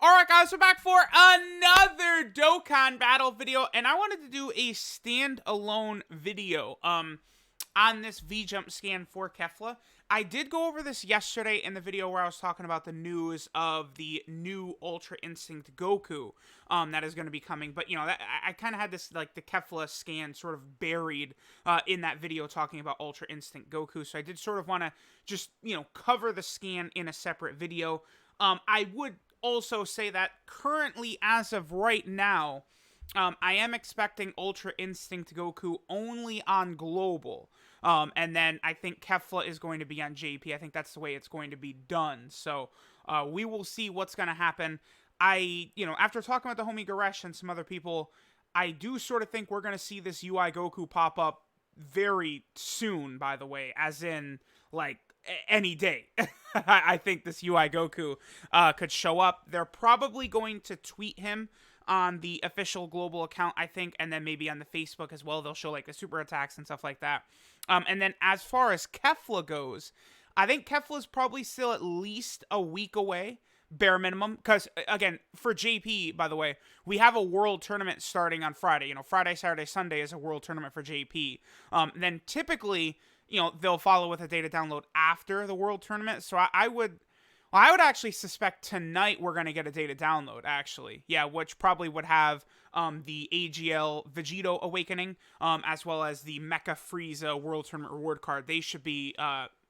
Alright guys, we're back for another Dokkan battle video, and I wanted to do a standalone video on this V-Jump scan for KEFLA. I did go over this yesterday in the video where I was talking about the news of the new Ultra Instinct Goku that is going to be coming, but I kind of had this, like, the KEFLA scan sort of buried in that video talking about Ultra Instinct Goku, so I did sort of want to just, cover the scan in a separate video. I would also say that currently, as of right now, I am expecting Ultra Instinct Goku only on Global. And then I think KEFLA is going to be on JP. I think that's the way it's going to be done. So we will see what's going to happen. After talking with the homie Goresh and some other people, I do sort of think we're going to see this UI Goku pop up very soon, by the way, as in, like, any day. I think this UI Goku could show up. They're probably going to tweet him on the official global account, I think, and then maybe on the Facebook as well. They'll show, like, the super attacks and stuff like that. And then as far as KEFLA goes, I think KEFLA is probably still at least a week away, bare minimum, because, again, for JP, by the way, we have a world tournament starting on Friday. Friday, Saturday, Sunday is a world tournament for JP. Then typically, they'll follow with a data download after the world tournament. So I would actually suspect tonight we're going to get a data download, actually. Yeah, which probably would have the AGL Vegito Awakening, as well as the Mecha Frieza World Tournament Reward card. They should be,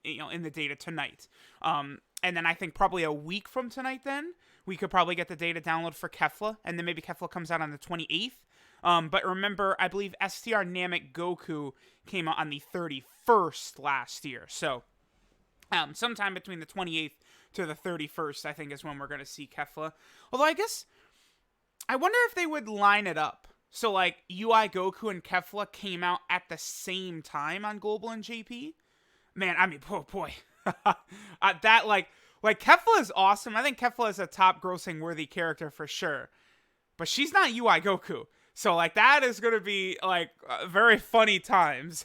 in the data tonight. And then I think probably a week from tonight then, we could probably get the data download for KEFLA, and then maybe KEFLA comes out on the 28th. But remember, I believe STR Namek Goku came out on the 31st last year. So, sometime between the 28th to the 31st, I think, is when we're going to see KEFLA. Although, I wonder if they would line it up. So, like, UI Goku and KEFLA came out at the same time on Global and JP. Man, I mean, oh boy. That, like, KEFLA is awesome. I think KEFLA is a top grossing worthy character for sure. But she's not UI Goku. So, like, that is going to be, like, very funny times.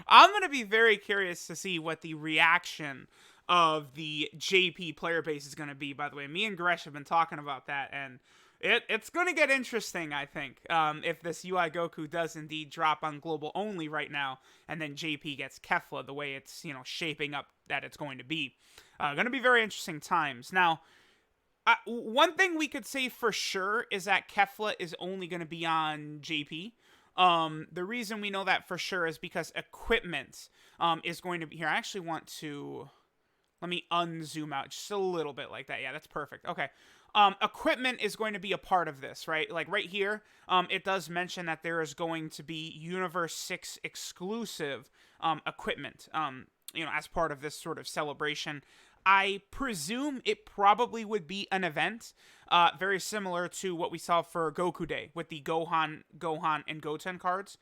I'm going to be very curious to see what the reaction of the JP player base is going to be, by the way. Me and Goresh have been talking about that, and it's going to get interesting, I think, if this UI Goku does indeed drop on Global only right now, and then JP gets KEFLA the way it's, shaping up that it's going to be. Going to be very interesting times. Now, one thing we could say for sure is that KEFLA is only going to be on JP. The reason we know that for sure is because equipment is going to be here. I actually want to, let me unzoom out just a little bit like that. Yeah, that's perfect. Okay. Equipment is going to be a part of this, right? Like right here, it does mention that there is going to be Universe 6 exclusive equipment, as part of this sort of celebration. I presume it probably would be an event, very similar to what we saw for Goku Day with the Gohan, and Goten cards,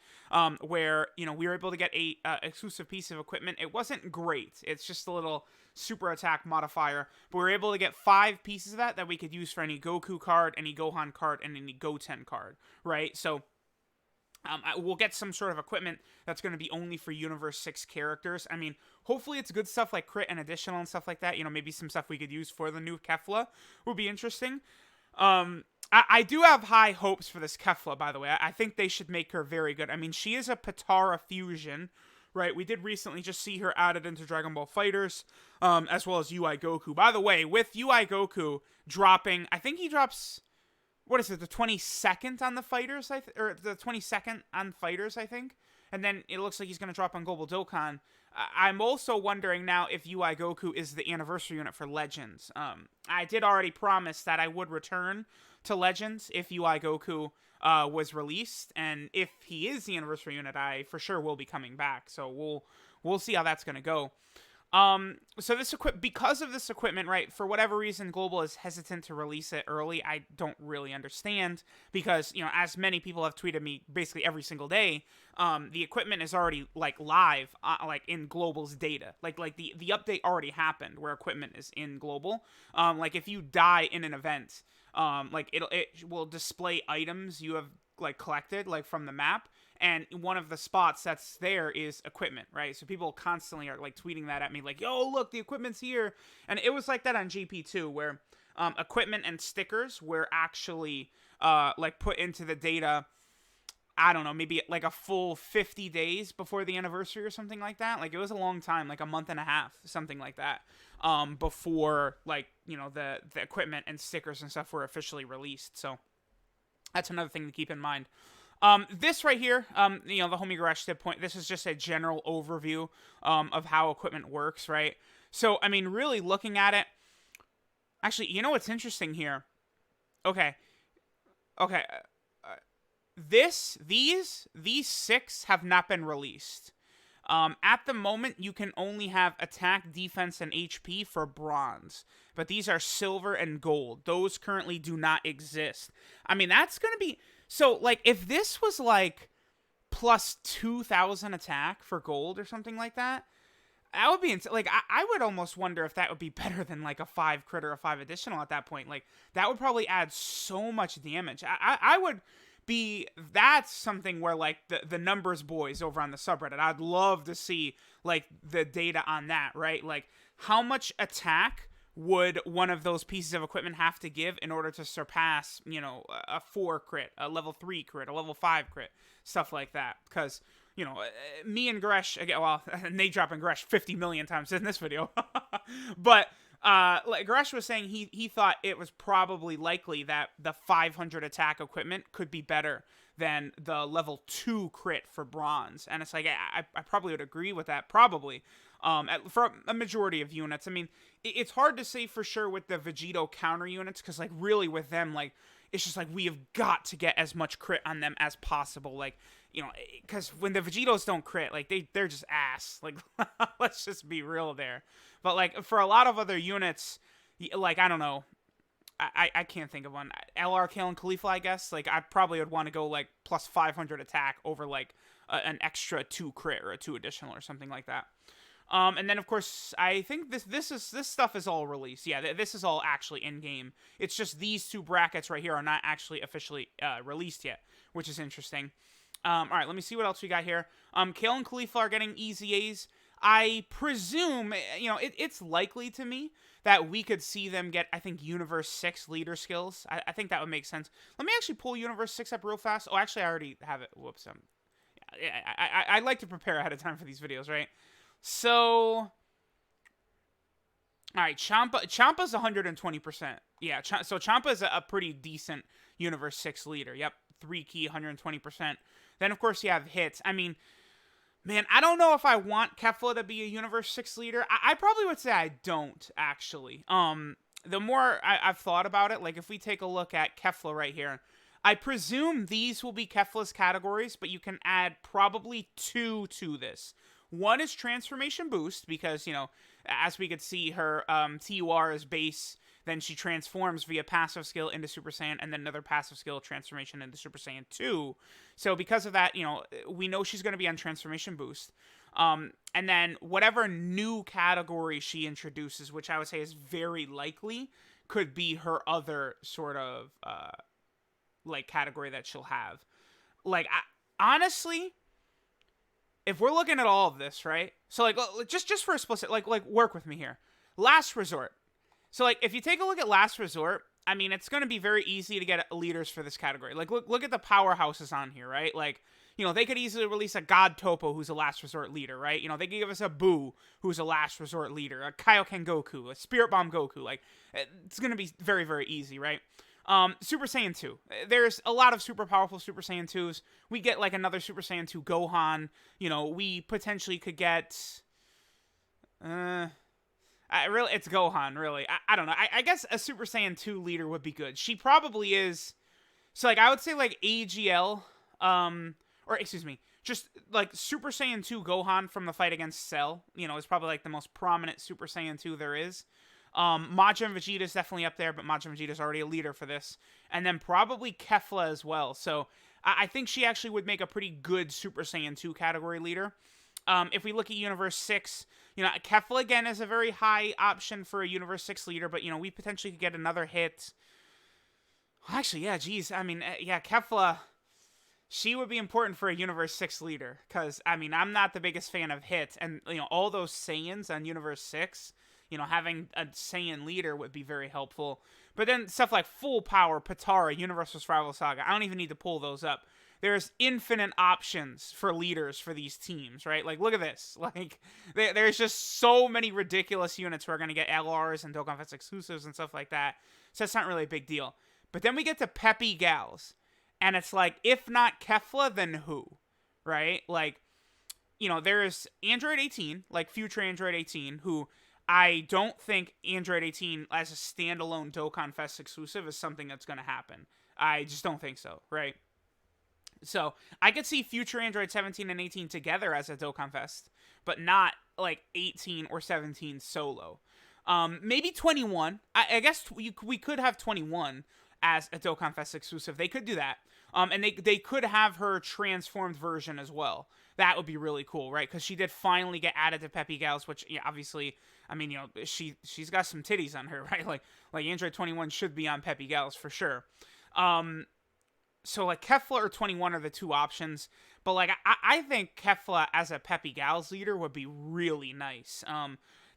where, we were able to get a exclusive piece of equipment. It wasn't great. It's just a little super attack modifier, but we were able to get 5 pieces of that we could use for any Goku card, any Gohan card, and any Goten card, right? So we'll get some sort of equipment that's going to be only for Universe 6 characters. I mean, hopefully it's good stuff like crit and additional and stuff like that. Maybe some stuff we could use for the new KEFLA would be interesting. I do have high hopes for this KEFLA, by the way. I think they should make her very good. I mean, she is a Potara fusion, right? We did recently just see her added into Dragon Ball FighterZ, as well as UI Goku. By the way, with UI Goku dropping, I think he drops, what is it, the 22nd on the Fighters, or the 22nd on Fighters, I think? And then it looks like he's going to drop on Global Dokkan. I'm also wondering now if UI Goku is the anniversary unit for Legends. I did already promise that I would return to Legends if UI Goku was released, and if he is the anniversary unit, I for sure will be coming back. So we'll see how that's going to go. So because of this equipment, right, for whatever reason, Global is hesitant to release it early. I don't really understand because, as many people have tweeted me basically every single day, the equipment is already, like, live, like, in Global's data. Like the update already happened where equipment is in Global. Like, if you die in an event, like, it will display items you have, like, collected, like, from the map. And one of the spots that's there is equipment, right? So people constantly are, like, tweeting that at me, like, yo, look, the equipment's here. And it was like that on GP too, where equipment and stickers were actually like put into the data. I don't know, maybe like a full 50 days before the anniversary or something like that. Like, it was a long time, like a month and a half, something like that, before, like, you know, the equipment and stickers and stuff were officially released. So that's another thing to keep in mind. This right here, you know, the homie Gresh did point, this is just a general overview, of how equipment works, right? So, I mean, really looking at it, actually, you know what's interesting here? Okay. These 6 have not been released. At the moment, you can only have attack, defense, and HP for bronze. But these are silver and gold. Those currently do not exist. I mean, that's going to be... So, like, if this was, like, plus 2,000 attack for gold or something like that, that would be... Like, I would almost wonder if that would be better than, like, a 5 crit or a 5 additional at that point. Like, that would probably add so much damage. I would... that's something where, like, the numbers boys over on the subreddit, I'd love to see, like, the data on that, right? Like, how much attack would one of those pieces of equipment have to give in order to surpass, you know, a 4 crit, a level 3 crit, a level 5 crit, stuff like that? Because, you know, me and Gresh, again, well, Nate dropping Gresh 50 million times in this video, but... like Gresh was saying, he thought it was probably likely that the 500 attack equipment could be better than the level 2 crit for bronze. And it's like, I probably would agree with that, probably. For a majority of units. I mean, it's hard to say for sure with the Vegito counter units, because, like, really with them, like, it's just like, we have got to get as much crit on them as possible. Like, you know, because when the Vegetos don't crit, like, they're just ass. Like, let's just be real there. But, like, for a lot of other units, like, I don't know. I can't think of one. LR, Kale, and KEFLA, I guess. Like, I probably would want to go, like, plus 500 attack over, like, an extra 2 crit or a 2 additional or something like that. And then, of course, I think this stuff is all released. Yeah, this is all actually in-game. It's just these 2 brackets right here are not actually officially released yet, which is interesting. All right, let me see what else we got here. Kale and KEFLA are getting easy A's. I presume, you know, it's likely to me that we could see them get, I think, Universe 6 leader skills. I think that would make sense. Let me actually pull Universe 6 up real fast. Oh, actually, I already have it. Whoops. I like to prepare ahead of time for these videos, right? So, all right, Champa's 120%. Yeah, so Champa is a pretty decent Universe 6 leader. Yep, 3 key, 120%. Then, of course, you have hits. I mean... Man, I don't know if I want KEFLA to be a Universe 6 leader. I probably would say I don't, actually. The more I've thought about it, like, if we take a look at KEFLA right here, I presume these will be KEFLA's categories, but you can add probably 2 to this. One is Transformation Boost, because, you know, as we could see, her TUR is base, then she transforms via passive skill into Super Saiyan, and then another passive skill transformation into Super Saiyan 2. So because of that, you know, we know she's going to be on Transformation Boost. And then whatever new category she introduces, which I would say is very likely, could be her other sort of, like, category that she'll have. Like, honestly... If we're looking at all of this, right? So, like, just for explicit, like, work with me here. Last Resort. So, like, if you take a look at Last Resort, I mean, it's going to be very easy to get leaders for this category. Like, look at the powerhouses on here, right? Like, you know, they could easily release a God Topo who's a Last Resort leader, right? You know, they could give us a Boo who's a Last Resort leader, a Kaioken Goku, a Spirit Bomb Goku. Like, it's going to be very, very easy, right? Super Saiyan 2. There's a lot of super powerful Super Saiyan 2s. We get, like, another Super Saiyan 2 Gohan. You know, we potentially could get... it's Gohan, really. I don't know. I guess a Super Saiyan 2 leader would be good. She probably is... So, like, I would say, like, AGL, or, excuse me, just, like, Super Saiyan 2 Gohan from the fight against Cell, you know, is probably, like, the most prominent Super Saiyan 2 there is. Majin Vegeta is definitely up there, but Majin Vegeta is already a leader for this. And then probably KEFLA as well. So I think she actually would make a pretty good Super Saiyan 2 category leader. If we look at Universe 6, you know, KEFLA again is a very high option for a Universe 6 leader, but, you know, we potentially could get another hit. Well, actually, yeah, geez. I mean, yeah, KEFLA, she would be important for a Universe 6 leader. Because, I mean, I'm not the biggest fan of hits. And, you know, all those Saiyans on Universe 6... having a Saiyan leader would be very helpful. But then stuff like Full Power, Patara, Universal Survival Saga, I don't even need to pull those up. There's infinite options for leaders for these teams, right? Like, look at this. Like, there's just so many ridiculous units who are going to get LRs and Dokkanfest exclusives and stuff like that. So it's not really a big deal. But then we get to Peppy Gals. And it's like, if not KEFLA, then who? Right? Like, there's Android 18, like future Android 18, who I don't think Android 18 as a standalone Dokkanfest exclusive is something that's going to happen. I just don't think so, right? So I could see future Android 17 and 18 together as a Dokkanfest, but not like 18 or 17 solo. Maybe 21. I guess we could have 21 as a Dokkanfest exclusive. They could do that. And they could have her transformed version as well. That would be really cool, right? Because she did finally get added to Peppy Gals, which, yeah, obviously, I mean, she's got some titties on her, right? Like Android 21 should be on Peppy Gals for sure. So, like, KEFLA or 21 are the two options. But, like, I think KEFLA as a Peppy Gals leader would be really nice.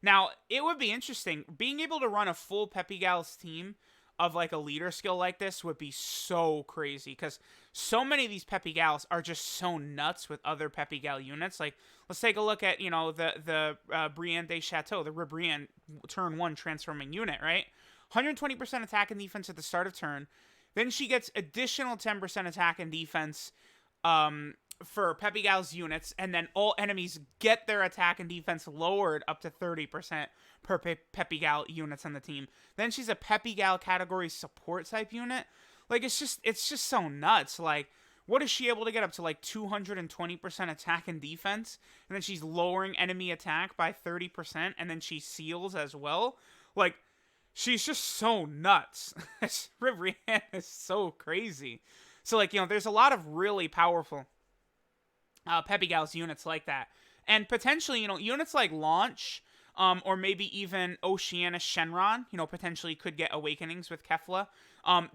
Now, it would be interesting. Being able to run a full Peppy Gals team of, like, a leader skill like this would be so crazy. Because so many of these Peppy Gals are just so nuts with other Peppy Gal units. Like, let's take a look at, the Brienne de Chateau, the Brienne turn 1 transforming unit, right? 120% attack and defense at the start of turn. Then she gets additional 10% attack and defense for Peppy Gal's units, and then all enemies get their attack and defense lowered up to 30% per Peppy Gal units on the team. Then she's a Peppy Gal category support type unit. Like, it's just so nuts. Like, what is she able to get up to, like, 220% attack and defense? And then she's lowering enemy attack by 30%, and then she seals as well? Like, she's just so nuts. Ribrianne is so crazy. So, like, there's a lot of really powerful Peppy Gals units like that. And potentially, units like Launch, or maybe even Oceana Shenron, potentially could get Awakenings with KEFLA.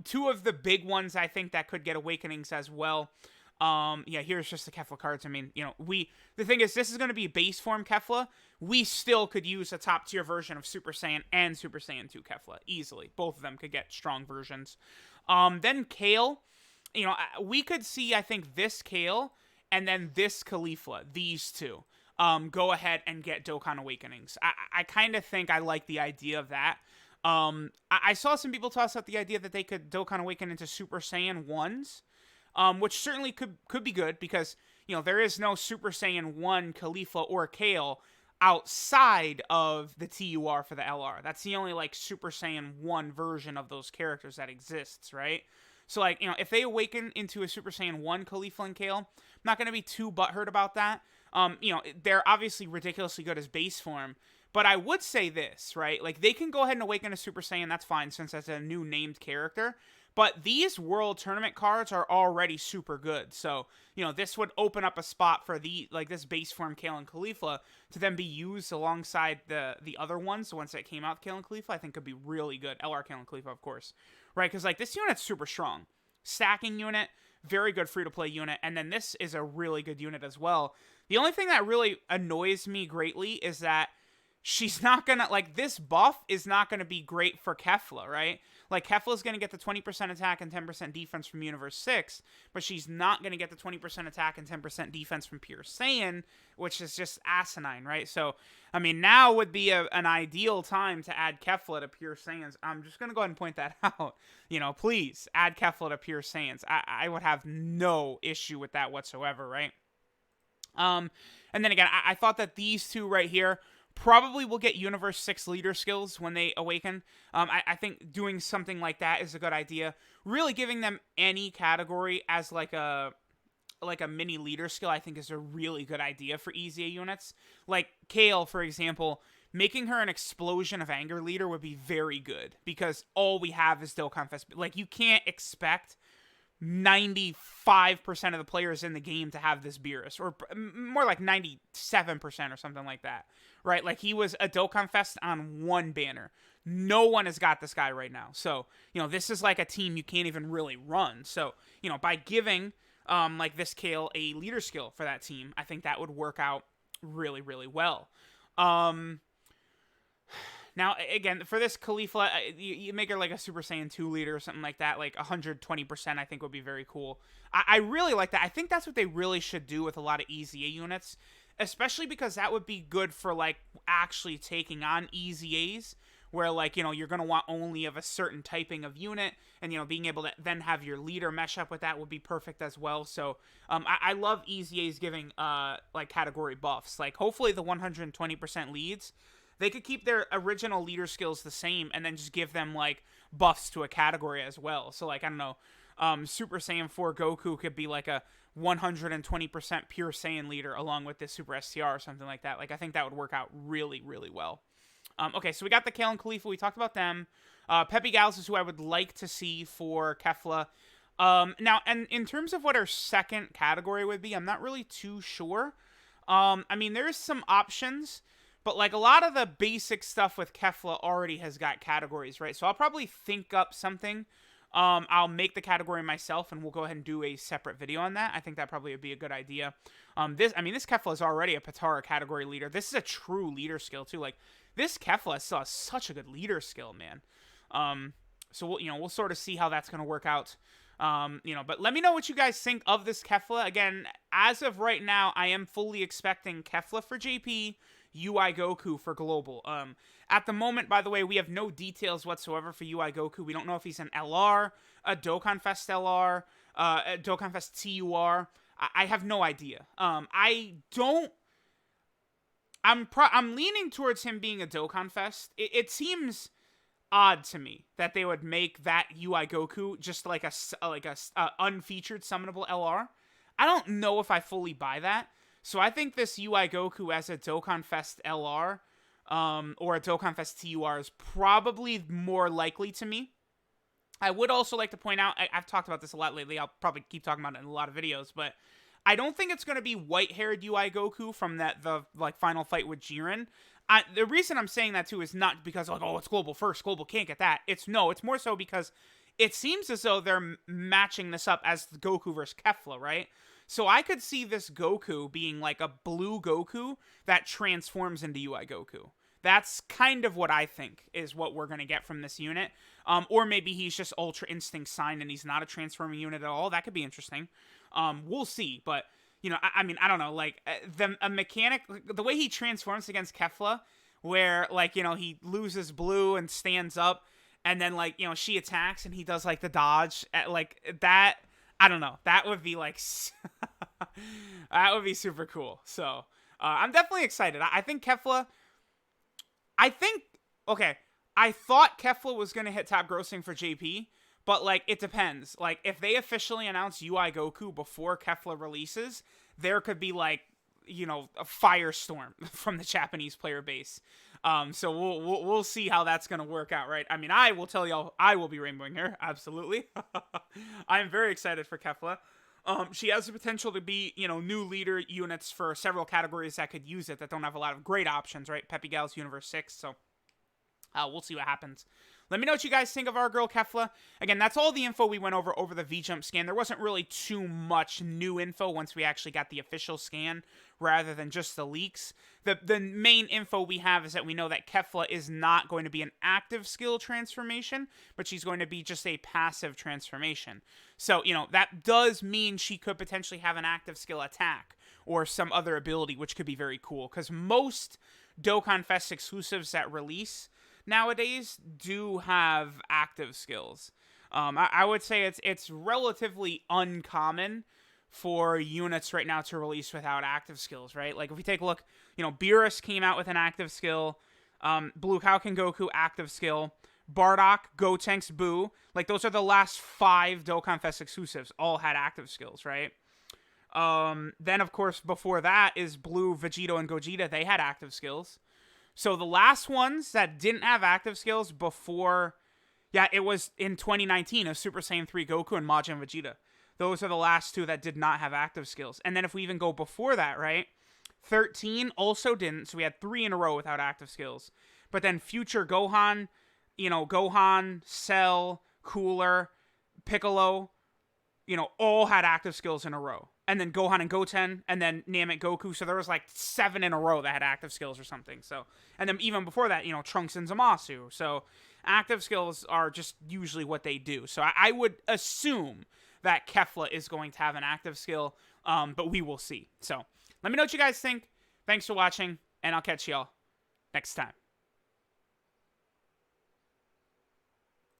Two of the big ones I think that could get Awakenings as well. Here's just the KEFLA cards. I mean, the thing is, this is going to be base form KEFLA. We still could use a top tier version of Super Saiyan and Super Saiyan 2 KEFLA easily. Both of them could get strong versions. Then Kale, we could see, I think, this Kale and then this KEFLA, these two, go ahead and get Dokkan Awakenings. I kind of think I like the idea of that. I saw some people toss out the idea that they could Dokkan Awaken into Super Saiyan 1s. Which certainly could be good because, there is no Super Saiyan 1 KEFLA or Kale outside of the TUR for the LR. That's the only, like, Super Saiyan 1 version of those characters that exists, right? So, like, if they awaken into a Super Saiyan 1 KEFLA and Kale, I'm not going to be too butthurt about that. They're obviously ridiculously good as base form, but I would say this, right? Like, they can go ahead and awaken a Super Saiyan, that's fine, since that's a new named character. But these World Tournament cards are already super good. So, this would open up a spot for this base form Kale and KEFLA to then be used alongside the other ones, the ones that came out, Kale and KEFLA, I think could be really good. LR Kale and KEFLA, of course. Right? Because, like, this unit's super strong. Stacking unit, very good free-to-play unit. And then this is a really good unit as well. The only thing that really annoys me greatly is that she's not gonna, like, this buff is not gonna be great for KEFLA, right? Like, KEFLA's gonna get the 20% attack and 10% defense from Universe 6, but she's not gonna get the 20% attack and 10% defense from Pure Saiyan, which is just asinine, right? So, I mean, now would be an ideal time to add KEFLA to Pure Saiyans. I'm just gonna go ahead and point that out. Please, add KEFLA to Pure Saiyans. I would have no issue with that whatsoever, right? And then again, I thought that these two right here probably will get Universe 6 leader skills when they awaken. I think doing something like that is a good idea. Really giving them any category as like a mini leader skill, I think, is a really good idea for EZA units. Like Kale, for example, making her an explosion of anger leader would be very good because all we have is Dokkanfest. Like, you can't expect 95% of the players in the game to have this Beerus, or more like 97% or something like that, right? Like, he was a Dokkanfest on one banner. No one has got this guy right now. So, this is like a team you can't even really run. So, by giving, like this Kale a leader skill for that team, I think that would work out really, really well. Now, again, for this KEFLA, you make her like a Super Saiyan 2 leader or something like that, like 120%, I think would be very cool. I really like that. I think that's what they really should do with a lot of EZA units, especially because that would be good for, like, actually taking on EZAs, where, like, you're going to want only of a certain typing of unit, and, being able to then have your leader mesh up with that would be perfect as well. So, I love EZAs giving, like, category buffs. Like, hopefully the 120% leads, they could keep their original leader skills the same and then just give them, like, buffs to a category as well. So, like, I don't know, Super Saiyan 4 Goku could be, like, a 120% pure Saiyan leader along with this Super STR or something like that. Like, I think that would work out really, really well. Okay, so we got the Kale and KEFLA. We talked about them. Peppy Gals is who I would like to see for KEFLA. Now, and in terms of what our second category would be, I'm not really too sure. I mean, there's some options, but, like, a lot of the basic stuff with KEFLA already has got categories, right? So I'll probably think up something. I'll make the category myself, and we'll go ahead and do a separate video on that. I think that probably would be a good idea. This KEFLA is already a Patara category leader. This is a true leader skill, too. Like, this KEFLA still has such a good leader skill, man. So we'll sort of see how that's going to work out. But let me know what you guys think of this KEFLA. Again, as of right now, I am fully expecting KEFLA for JP, UI Goku for Global. At the moment, by the way, we have no details whatsoever for UI Goku. We don't know if he's an LR, a DOKKANFEST LR, a DOKKANFEST TUR. I have no idea. I'm leaning towards him being a Dokkanfest. It seems odd to me that they would make that UI Goku just like a unfeatured summonable LR. I don't know if I fully buy that. So I think this UI Goku as a Dokkanfest LR or a Dokkanfest TUR is probably more likely to me. I would also like to point out, I've talked about this a lot lately. I'll probably keep talking about it in a lot of videos, but I don't think it's going to be white-haired UI Goku from the final fight with Jiren. The reason I'm saying that, too, is not because, like, oh, it's Global first, Global can't get that. It's more so because it seems as though they're matching this up as Goku versus KEFLA, right? So I could see this Goku being, like, a blue Goku that transforms into UI Goku. That's kind of what I think is what we're going to get from this unit. Or maybe he's just Ultra Instinct signed and he's not a transforming unit at all. That could be interesting. We'll see, but, I mean, I don't know, like, a mechanic, the way he transforms against KEFLA, where, like, he loses blue and stands up, and then, like, she attacks, and he does, like, the dodge, like, that, I don't know, that would be, like, that would be super cool, so, I'm definitely excited. I think KEFLA, okay, I thought KEFLA was going to hit top grossing for JP, but, like, it depends. Like, if they officially announce UI Goku before KEFLA releases, there could be, like, a firestorm from the Japanese player base. So we'll see how that's going to work out, right? I mean, I will tell y'all, I will be rainbowing her, absolutely. I'm very excited for KEFLA. She has the potential to be, new leader units for several categories that could use it that don't have a lot of great options, right? Peppy Gals Universe 6, so we'll see what happens. Let me know what you guys think of our girl KEFLA. Again, that's all the info we went over the V-Jump scan. There wasn't really too much new info once we actually got the official scan, rather than just the leaks. The main info we have is that we know that KEFLA is not going to be an active skill transformation, but she's going to be just a passive transformation. So, that does mean she could potentially have an active skill attack, or some other ability, which could be very cool, because most Dokkanfest exclusives that release nowadays do have active skills. I would say it's relatively uncommon for units right now to release without active skills, right? Like, if we take a look, Beerus came out with an active skill, Blue Kauken Goku active skill, Bardock, Gotenks, Boo, like, those are the last 5 Dokkanfest exclusives, all had active skills, right? Then, of course, before that is Blue, Vegito, and Gogeta. They had active skills. So the last ones that didn't have active skills before, it was in 2019, of Super Saiyan 3 Goku and Majin Vegeta. Those are the last 2 that did not have active skills. And then if we even go before that, right, 13 also didn't, so we had 3 in a row without active skills. But then future Gohan, Gohan, Cell, Cooler, Piccolo, all had active skills in a row. and then Gohan and Goten, and then Namek Goku. So there was like 7 in a row that had active skills or something. So, and then even before that, Trunks and Zamasu. So active skills are just usually what they do. So I would assume that KEFLA is going to have an active skill, but we will see. So let me know what you guys think. Thanks for watching, and I'll catch y'all next time.